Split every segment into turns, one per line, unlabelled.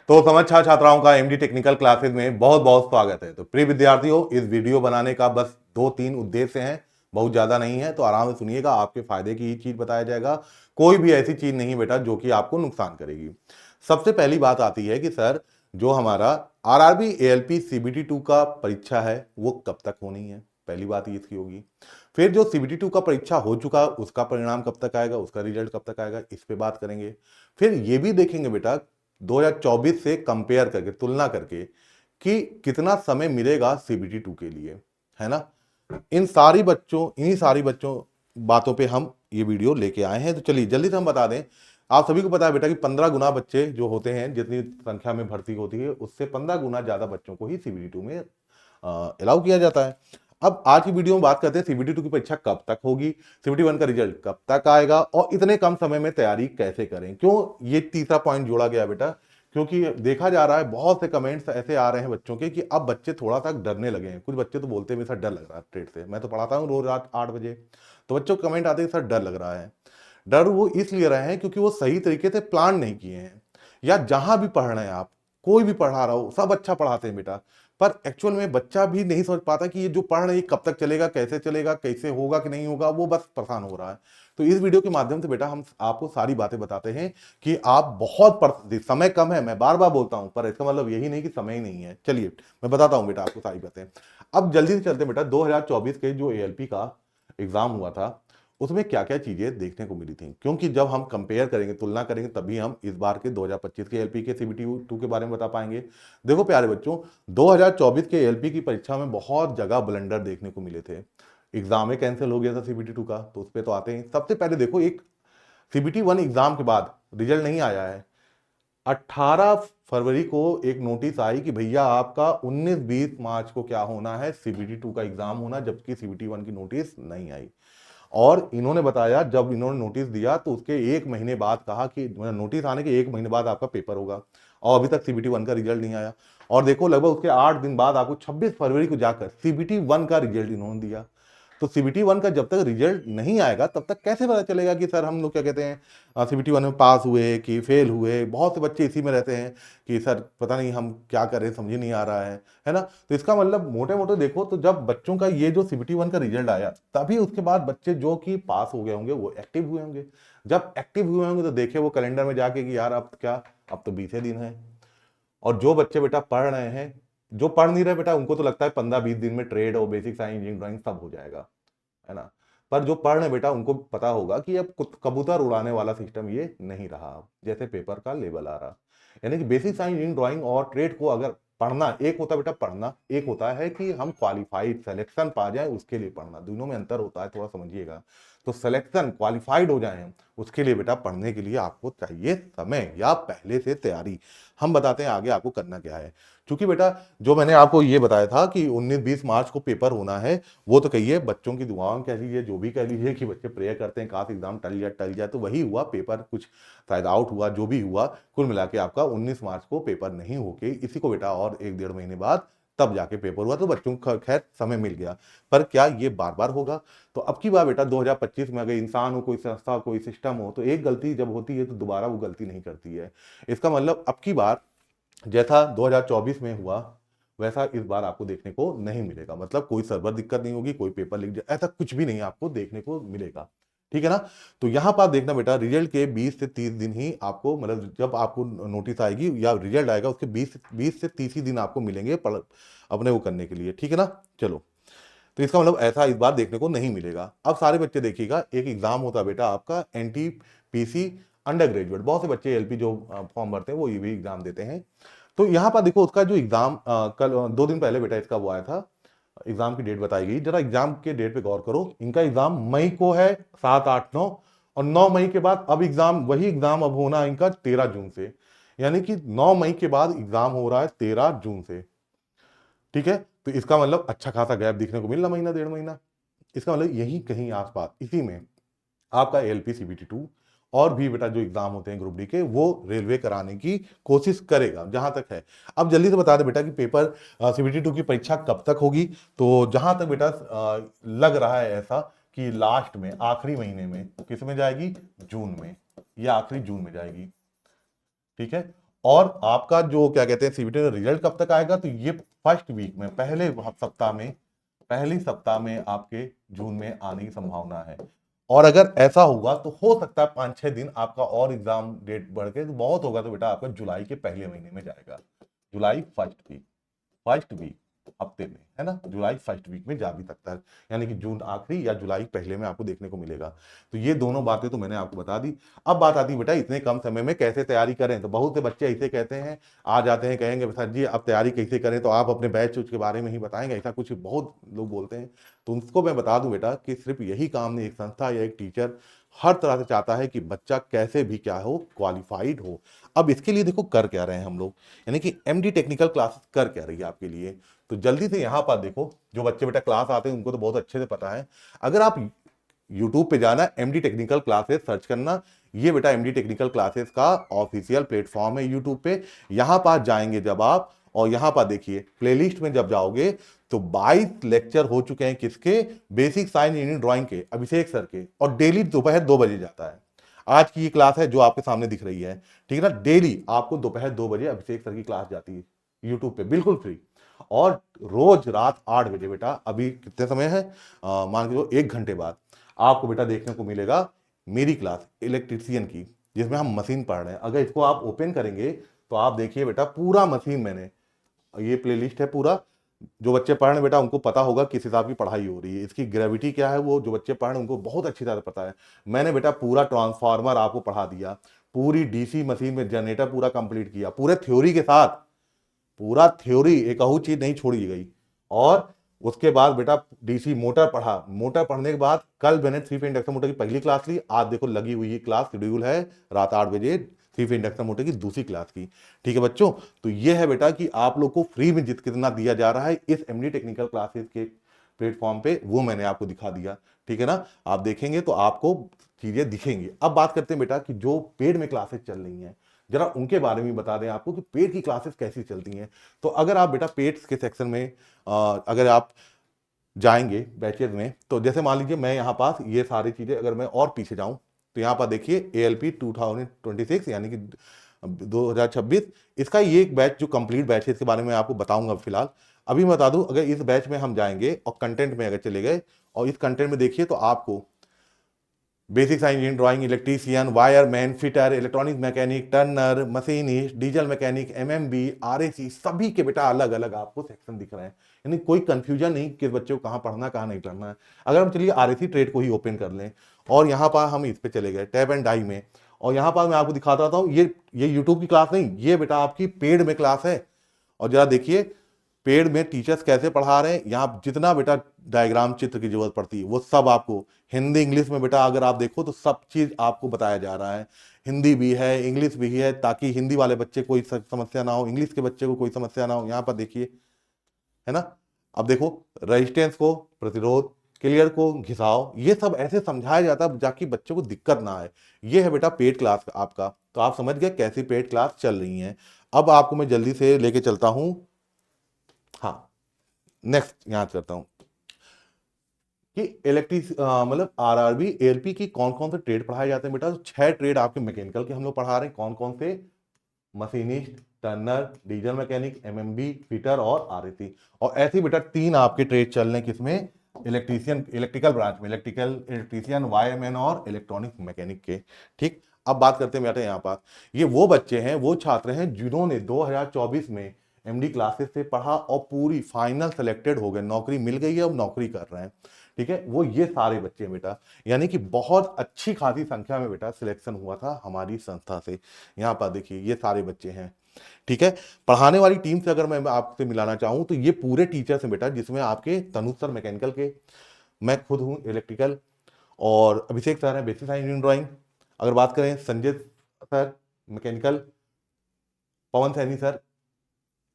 तो समझ छात्राओं का एमडी टेक्निकल क्लासेस में बहुत बहुत स्वागत है। तो प्रिय विद्यार्थियों, इस वीडियो बनाने का बस 2-3 उद्देश्य हैं, बहुत ज्यादा नहीं है, तो आराम से सुनिएगा। आपके फायदे की ही चीज बताया जाएगा, कोई भी ऐसी चीज नहीं बेटा जो कि आपको नुकसान करेगी। सबसे पहली बात आती है कि सर, जो हमारा आरआरबी एएलपी सीबीटी 2 का परीक्षा है वो कब तक होनी है, पहली बात ये इसकी होगी। फिर जो सीबीटी 2 का परीक्षा हो चुका उसका परिणाम कब तक आएगा, उसका रिजल्ट कब तक आएगा, इस पे बात करेंगे। फिर ये भी देखेंगे बेटा 2024 से कंपेयर करके, तुलना करके, कि कितना समय मिलेगा सीबीटी 2 के लिए, है ना। इन्हीं सारी बच्चों बातों पे हम ये वीडियो लेके आए हैं। तो चलिए जल्दी से हम बता दें। आप सभी को पता है बेटा कि 15 गुना बच्चे जो होते हैं, जितनी संख्या में भर्ती होती है उससे 15 गुना ज्यादा बच्चों को ही सीबीटी 2 में अलाउ किया जाता है। अब आज की वीडियो में बात करते हैं सीबीटी 2 की परीक्षा कब तक होगी, सीबीटी 1 का रिजल्ट कब तक आएगा, और इतने कम समय में तैयारी कैसे करें। क्यों ये तीसरा पॉइंट जोड़ा गया बेटा, क्योंकि देखा जा रहा है बहुत से कमेंट्स ऐसे आ रहे हैं बच्चों के कि अब बच्चे थोड़ा सा डरने लगे हैं। कुछ बच्चे तो बोलते हैं मेरे साथ डर लग रहा है ट्रेड से, मैं तो पढ़ाता हूँ रोज रात 8 बजे, तो बच्चों को कमेंट आते हैं सर डर लग रहा है। डर वो इसलिए रहे हैं क्योंकि वो सही तरीके से प्लान नहीं किए हैं, या जहां भी पढ़ रहे हैं आप, कोई भी पढ़ा रहा हो, सब अच्छा पढ़ाते हैं बेटा, पर एक्चुअल में बच्चा भी नहीं समझ पाता कि ये जो पढ़ रहे हैं कब तक चलेगा, कैसे होगा कि नहीं होगा, वो बस परेशान हो रहा है। तो इस वीडियो के माध्यम से बेटा हम आपको सारी बातें बताते हैं कि आप समय कम है, मैं बार बार बोलता हूं, पर इसका मतलब यही नहीं कि समय ही नहीं है। चलिए मैं बताता हूं बेटा आपको सारी बातें। अब जल्दी से चलते बेटा 2024 के जो एएलपी का एग्जाम हुआ था उसमें क्या क्या चीजें देखने को मिली थी, क्योंकि जब हम कंपेयर करेंगे, तुलना करेंगे, तभी हम इस बार के 2025 के एलपी के सीबीटी 2 के बारे में बता पाएंगे। देखो प्यारे बच्चों, 2024 के एलपी की परीक्षा में बहुत जगह ब्लंडर देखने को मिले थे। एग्जाम ही कैंसिल हो गया था सीबीटी 2 का, तो उस पर तो आते हैं। सबसे पहले देखो, एक सीबीटी 1 एग्जाम के बाद रिजल्ट नहीं आया है। 18 फरवरी को एक नोटिस आई कि भैया आपका 19-20 मार्च को क्या होना है, सीबीटी 2 का एग्जाम होना, जबकि सीबीटी 1 की नोटिस नहीं आई। और इन्होंने बताया, जब इन्होंने नोटिस दिया तो उसके 1 महीने बाद कहा कि नोटिस आने के 1 महीने बाद आपका पेपर होगा, और अभी तक सीबीटी 1 का रिजल्ट नहीं आया। और देखो लगभग उसके 8 दिन बाद आपको 26 फरवरी को जाकर सीबीटी 1 का रिजल्ट इन्होंने दिया। तो सीबीटी 1 का जब तक रिजल्ट नहीं आएगा तब तक कैसे पता चलेगा कि सर हम लोग क्या कहते हैं सीबीटी 1 में पास हुए कि फेल हुए। बहुत से बच्चे इसी में रहते हैं कि सर पता नहीं हम क्या करें, समझ ही नहीं आ रहा है ना। तो इसका मतलब मोटे मोटे देखो तो जब बच्चों का ये जो सीबीटी 1 का रिजल्ट आया, तभी उसके बाद बच्चे जो कि पास हो गए होंगे वो एक्टिव हुए होंगे। जब एक्टिव हुए होंगे तो देखे वो कैलेंडर में जाके कि यार अब क्या, अब तो 20 दिन है। और जो बच्चे बेटा पढ़ रहे हैं, जो पढ़ नहीं रहे बेटा, उनको तो लगता है 15-20 दिन में ट्रेड और बेसिक साइंस इंजीनियरिंग ड्राइंग सब हो जाएगा, है ना। पर जो पढ़ रहे बेटा उनको पता होगा कि अब कबूतर उड़ाने वाला सिस्टम ये नहीं रहा, अब जैसे पेपर का लेवल आ रहा। यानी कि बेसिक साइंस इंजीनियरिंग ड्राइंग और ट्रेड को अगर पढ़ना एक होता है बेटा, पढ़ना एक होता है कि हम क्वालिफाइड सिलेक्शन पा जाए उसके लिए पढ़ना, दोनों में अंतर होता है, थोड़ा समझिएगा। तो सिलेक्शन क्वालिफाइड हो जाए हम, उसके लिए बेटा पढ़ने के लिए आपको चाहिए समय या पहले से तैयारी। हम बताते हैं आगे आपको करना क्या है। क्योंकि बेटा जो मैंने आपको ये बताया था कि 19-20 मार्च को पेपर होना है, वो तो कहिए बच्चों की दुआओं कह लीजिए, जो भी कह लीजिए, कि बच्चे प्रेयर करते हैं काश एग्जाम टल जाए, तो वही हुआ। पेपर कुछ शायद आउट हुआ, जो भी हुआ, कुल मिला के आपका 19 मार्च को पेपर नहीं होके इसी को बेटा और 1-1.5 महीने बाद तब जाके पेपर हुआ, तो बच्चों को खैर समय मिल गया। पर क्या ये बार बार होगा? तो अब की बार बेटा 2025 में अगर इंसान हो, कोई संस्था, कोई सिस्टम हो, तो एक गलती जब होती है तो दोबारा वो गलती नहीं करती है। इसका मतलब अब की बार जैसा 2024 में हुआ वैसा इस बार आपको देखने को नहीं मिलेगा। मतलब कोई सर्वर दिक्कत नहीं होगी, कोई पेपर लीक, ऐसा कुछ भी नहीं आपको देखने को मिलेगा। ठीक है ना। तो यहां पर देखना बेटा, रिजल्ट के 20 से 30 दिन ही आपको, मतलब जब आपको नोटिस आएगी या रिजल्ट आएगा उसके 20 से 30 ही दिन आपको मिलेंगे अपने वो करने के लिए। ठीक है ना। चलो, तो इसका मतलब ऐसा इस बार देखने को नहीं मिलेगा। अब सारे बच्चे देखिएगा, एक एग्जाम होता है बेटा आपका एनटीपीसी अंडर ग्रेजुएट, बहुत से बच्चे एलपी जो फॉर्म भरते हैं वो ये भी एग्जाम देते हैं। तो यहाँ पर देखो उसका जो एग्जाम कल 2 दिन पहले बेटा इसका वो आया था, एग्जाम की डेट बताई गई। जरा एग्जाम के डेट पे गौर करो, इनका एग्जाम मई को है, 7, 8, 9, और 9 मई के बाद अब एग्जाम, वही एग्जाम अब होना इनका 13 जून से। यानी कि 9 मई के बाद एग्जाम हो रहा है 13 जून से। ठीक है। तो इसका मतलब अच्छा खासा गैप दिखने को मिल रहा, महीना 1.5 महीना। इसका मतलब यही कहीं आसपास इसी में आपका एलपी सीबीटी 2 और भी बेटा जो एग्जाम होते हैं ग्रुप डी के, वो रेलवे कराने की कोशिश करेगा जहां तक है। अब जल्दी से बता दे बेटा कि पेपर सीबीटी 2 की परीक्षा कब तक होगी। तो जहां तक बेटा लग रहा है ऐसा कि लास्ट में, आखिरी महीने में, किस में जाएगी, जून में, या आखिरी जून में जाएगी। ठीक है। और आपका जो क्या कहते हैं सीबीटी का रिजल्ट कब तक आएगा, तो ये फर्स्ट वीक में, पहली सप्ताह में आपके जून में आने की संभावना है। और अगर ऐसा हुआ तो हो सकता है 5-6 दिन आपका और एग्जाम डेट बढ़ के, तो बहुत होगा तो बेटा आपका जुलाई के पहले महीने में जाएगा। जुलाई फर्स्ट वीक हफ्ते में, है ना, जुलाई फर्स्ट वीक में जा भी सकता है, यानी कि जून आखिरी या जुलाई पहले में आपको देखने को मिलेगा। तो ये दोनों बातें तो मैंने आपको बता दी। अब बात आती है बेटा इतने कम समय में कैसे तैयारी करें। तो बहुत से बच्चे ऐसे कहते हैं, आ जाते हैं, कहेंगे सर जी अब तैयारी कैसे करें, तो आप अपने बैच के बारे में ही बताएंगे, ऐसा कुछ बहुत लोग बोलते हैं। तो उनको मैं बता दूं बेटा कि सिर्फ यही काम नहीं, एक संस्था या एक टीचर हर तरह से चाहता है कि बच्चा कैसे भी क्या हो, क्वालिफाइड हो। अब इसके लिए देखो कर क्या रहे हैं हम लोग, यानी कि एमडी टेक्निकल क्लासेस कर क्या रही है आपके लिए। तो जल्दी से यहां पर देखो, जो बच्चे बेटा क्लास आते हैं उनको तो बहुत अच्छे से पता है। अगर आप यूट्यूब पे जाना, एमडी टेक्निकल क्लासेस सर्च करना, ये बेटा एमडी टेक्निकल क्लासेस का ऑफिशियल प्लेटफॉर्म है यूट्यूब पे। यहां पर जाएंगे जब आप, और यहां पर देखिए प्लेलिस्ट में जब जाओगे तो 22 लेक्चर हो चुके हैं किसके, बेसिक साइंस इंजीनियरिंग ड्राइंग के, अभिषेक सर के, और डेली दोपहर 2 बजे जाता है। आज की ये क्लास है जो आपके सामने दिख रही है, ठीक है ना, डेली आपको दोपहर 2 बजे अभिषेक सर की क्लास जाती है यूट्यूब पे, बिल्कुल फ्री। और रोज रात 8 बजे बेटा, अभी कितने समय है, मान के चलो 1 घंटे बाद आपको बेटा देखने को मिलेगा मेरी क्लास इलेक्ट्रीशियन की, जिसमें हम मशीन पढ़ रहे हैं। अगर इसको आप ओपन करेंगे तो आप देखिए बेटा पूरा मशीन, मैंने ये प्लेलिस्ट है पूरा। जो बच्चे पढ़ रहे हैं बेटा उनको पता होगा किस हिसाब की पढ़ाई हो रही है, इसकी ग्रेविटी क्या है, वो जो बच्चे पढ़ रहे हैं उनको बहुत अच्छी तरह पता है। मैंने बेटा पूरा ट्रांसफार्मर आपको पढ़ा दिया, पूरी डीसी मशीन में जनरेटर पूरा कंप्लीट किया, पूरे थ्योरी के साथ, पूरा थ्योरी, एक अहू चीज नहीं छोड़ी गई। और उसके बाद बेटा डीसी मोटर पढ़ा, मोटर पढ़ने के बाद कल मैंने 3 फेज इंडक्शन मोटर की पहली क्लास ली, आज देखो लगी हुई है क्लास, शेड्यूल है रात 8 बजे 3 फेज इंडक्शन मोटर की दूसरी क्लास की। ठीक है बच्चों, तो ये है बेटा कि आप लोग को फ्री में कितना दिया जा रहा है इस एमडी टेक्निकल क्लासेस के प्लेटफॉर्म पे, वो मैंने आपको दिखा दिया। ठीक है ना, आप देखेंगे तो आपको चीजें दिखेंगी। अब बात करते हैं बेटा कि जो पेड में क्लासेस चल रही हैं, जरा उनके बारे में बता दें आपको कि पेड की क्लासेस कैसी चलती हैं। तो अगर आप बेटा पेड्स के सेक्शन में अगर आप जाएंगे बैचेज में, तो जैसे मान लीजिए मैं यहाँ पास ये सारी चीजें, अगर मैं और पीछे जाऊं तो यहाँ पर देखिए ALP 2026 यानी कि 2026, इसका ये एक बैच जो कंप्लीट बैच है, इसके बारे में आपको बताऊंगा। फिलहाल अभी मैं बता दूं, अगर इस बैच में हम जाएंगे और कंटेंट में अगर चले गए, और इस कंटेंट में देखिए तो आपको basic science engineering drawing, electrician, wireman, fitter, electronic mechanic, Turner, machinist, diesel mechanic, MMB, RAC, सभी के बेटा अलग अलग आपको सेक्शन दिख रहे हैं, यानी कोई कंफ्यूजन नहीं कि बच्चे को कहाँ पढ़ना कहाँ नहीं पढ़ना है। अगर हम चलिए RAC ट्रेड को ही ओपन कर लें, और यहाँ पर हम इस पे चले गए टैप एंड डाई में, और यहाँ पर मैं आपको दिखाता हूँ, ये यूट्यूब की क्लास नहीं, ये बेटा आपकी पेड में क्लास है। और जरा देखिए पेड में टीचर्स कैसे पढ़ा रहे हैं, यहाँ जितना बेटा डायग्राम चित्र की जरूरत पड़ती है वो सब आपको हिंदी इंग्लिश में बेटा अगर आप देखो तो सब चीज आपको बताया जा रहा है। हिंदी भी है, इंग्लिश भी है, ताकि हिंदी वाले बच्चे कोई समस्या ना हो, इंग्लिश के बच्चे को कोई समस्या ना हो। यहाँ पर देखिए, है ना, अब देखो रेजिस्टेंस को, प्रतिरोध, क्लियर को, घिसाव, ये सब ऐसे समझाया जाता है ताकि बच्चों को दिक्कत ना आए। ये है बेटा पेड क्लास आपका। तो आप समझ गए कैसी पेड क्लास चल रही है। अब आपको मैं जल्दी से लेके चलता हूं, हाँ नेक्स्ट यहां करता हूं कि इलेक्ट्रिक मतलब RRB ALP की कौन कौन से ट्रेड पढ़ाए जाते हैं बेटा। तो 6 ट्रेड आपके मैकेनिकल के हम लोग पढ़ा रहे हैं। कौन कौन से, machinist, Turner, diesel mechanic, MMB, fitter और RAC। और ऐसे बेटा 3 आपके ट्रेड चल रहे हैं किसमें, इलेक्ट्रीशियन, इलेक्ट्रिकल ब्रांच में, इलेक्ट्रीशियन, वायरमैन और इलेक्ट्रॉनिक मैकेनिक के। ठीक, अब बात करते हैं बेटा यहाँ पर, ये वो बच्चे हैं, वो छात्र हैं जिन्होंने 2024 में MD क्लासेस से पढ़ा और पूरी फाइनल सेलेक्टेड हो गए, नौकरी मिल गई है, अब नौकरी कर रहे हैं। ठीक है, वो ये सारे बच्चे हैं बेटा, यानी कि बहुत अच्छी खासी संख्या में बेटा सिलेक्शन हुआ था हमारी संस्था से। यहाँ पर देखिए ये सारे बच्चे हैं। ठीक है, पढ़ाने वाली टीम से अगर मैं आपसे मिलाना चाहूँ तो ये पूरे टीचर्स हैं बेटा, जिसमें आपके तनुज सर मैकेनिकल के, मैं खुद हूँ इलेक्ट्रिकल, और अभिषेक सर हैं बेसिक साइंस इंजीनियरिंग ड्राइंग। अगर बात करें संजय सर मैकेनिकल, पवन सैनी सर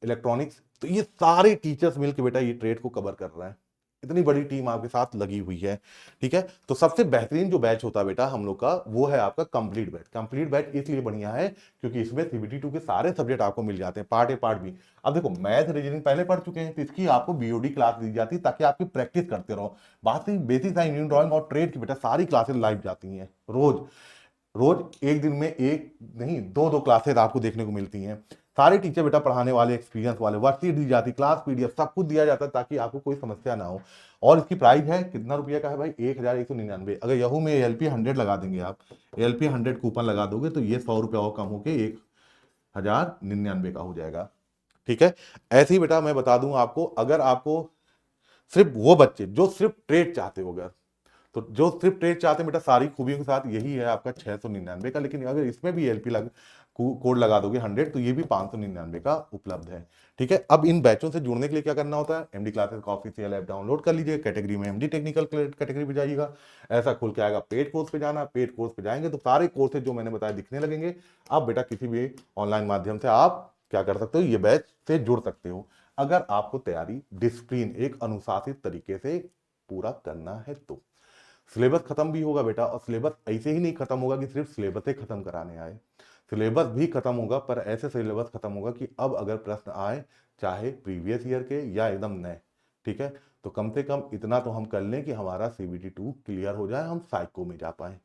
इलेक्ट्रॉनिक्स, तो ये सारे टीचर्स मिलकर बेटा ये ट्रेड को कवर कर रहा है। इतनी बड़ी टीम आपके साथ लगी हुई है। ठीक है, तो सबसे बेहतरीन जो बैच होता है बेटा हम लोग का, वो है आपका कंप्लीट बैच। कंप्लीट बैच इसलिए बढ़िया है क्योंकि इसमें CBT2 के सारे सब्जेक्ट आपको मिल जाते हैं, पार्ट ए पार्ट बी। अब देखो मैथ रीजनिंग पहले पढ़ चुके हैं, तो इसकी आपको BOD क्लास दी जाती है ताकि आपकी प्रैक्टिस करते रहो। बात ही बेसिक साइंस इंजीनियरिंग ड्राइंग और ट्रेड की बेटा सारी क्लासेस लाइव जाती हैं रोज। रोज एक दिन में एक नहीं दो दो क्लासेस आपको देखने को मिलती हैं। सारे टीचर बेटा पढ़ाने वाले, एक्सपीरियंस वाले, वर्कशीट दी जाती, क्लास पीडीएफ सब कुछ दिया जाता है ताकि आपको कोई समस्या ना हो। और इसकी प्राइस है कितना रुपये का है भाई, 1199। अगर यहू में एएलपी 100 लगा देंगे आप, एएलपी 100 कूपन लगा दोगे तो ये 100 रुपये और कम होके 1099 का हो जाएगा। ठीक है, ऐसे ही बेटा मैं बता दूं आपको, अगर आपको सिर्फ वो बच्चे जो सिर्फ ट्रेड चाहते हो, अगर तो जो सिर्फ ट्रेड चाहते हैं बेटा, सारी खूबियों के साथ यही है आपका 699 का। लेकिन अगर इसमें भी एलपी कोड लगा दोगे 100 तो ये भी 599 का उपलब्ध है। ठीक है, अब इन बैचों से जुड़ने के लिए क्या करना होता है, एमडी क्लासेस का ऑफिशियल ऐप डाउनलोड कर लीजिए, कैटेगरी में एमडी टेक्निकल कैटेगरी पे जाइएगा, ऐसा खुल के आएगा पेड कोर्स पे जाना, पेड कोर्स पे जाएंगे तो सारे कोर्सेज जो मैंने बताया दिखने लगेंगे। अब बेटा किसी भी ऑनलाइन माध्यम से आप क्या कर सकते हो, ये बैच से जुड़ सकते हो, अगर आपको तैयारी डिसिप्लिन एक अनुशासित तरीके से पूरा करना है तो। सिलेबस खत्म भी होगा बेटा, और सिलेबस ऐसे ही नहीं खत्म होगा कि सिर्फ सिलेबस ही खत्म कराने आए, सिलेबस भी खत्म होगा, पर ऐसे सिलेबस खत्म होगा कि अब अगर प्रश्न आए चाहे प्रीवियस ईयर के या एकदम नए, ठीक है, तो कम से कम इतना तो हम कर लें कि हमारा CBT 2 क्लियर हो जाए, हम साइको में जा पाए।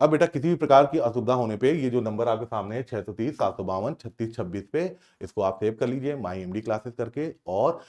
अब बेटा किसी भी प्रकार की असुविधा होने पे ये जो नंबर आपके सामने है 630 752 3626 पे, इसको आप सेव कर लीजिए माई एमडी क्लासेस करके, और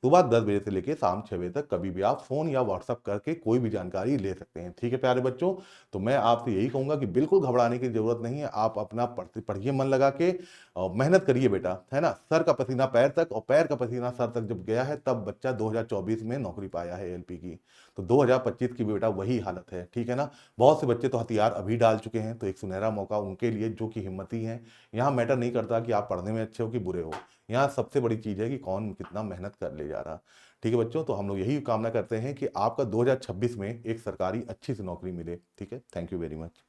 सुबह 10 बजे से लेकर शाम 6 बजे तक कभी भी आप फोन या व्हाट्सअप करके कोई भी जानकारी ले सकते हैं। ठीक है प्यारे बच्चों, तो मैं आपसे यही कहूंगा कि बिल्कुल घबराने की जरूरत नहीं है, आप अपना पढ़िए मन लगा के, और मेहनत करिए बेटा, है ना। सर का पसीना पैर तक और पैर का पसीना सर तक जब गया है तब बच्चा 2024 में नौकरी पाया है एलपी की, तो 2025 की भी बेटा वही हालत है। ठीक है ना, बहुत से बच्चे तो हथियार अभी डाल चुके हैं, तो एक सुनहरा मौका उनके लिए जो कि हिम्मती हैं। यहाँ मैटर नहीं करता कि आप पढ़ने में अच्छे हो कि बुरे हो, यहाँ सबसे बड़ी चीज है कि कौन कितना मेहनत कर ले जा रहा। ठीक है बच्चों, तो हम लोग यही कामना करते हैं कि आपका 2026 में एक सरकारी अच्छी सी नौकरी मिले। ठीक है, थैंक यू वेरी मच।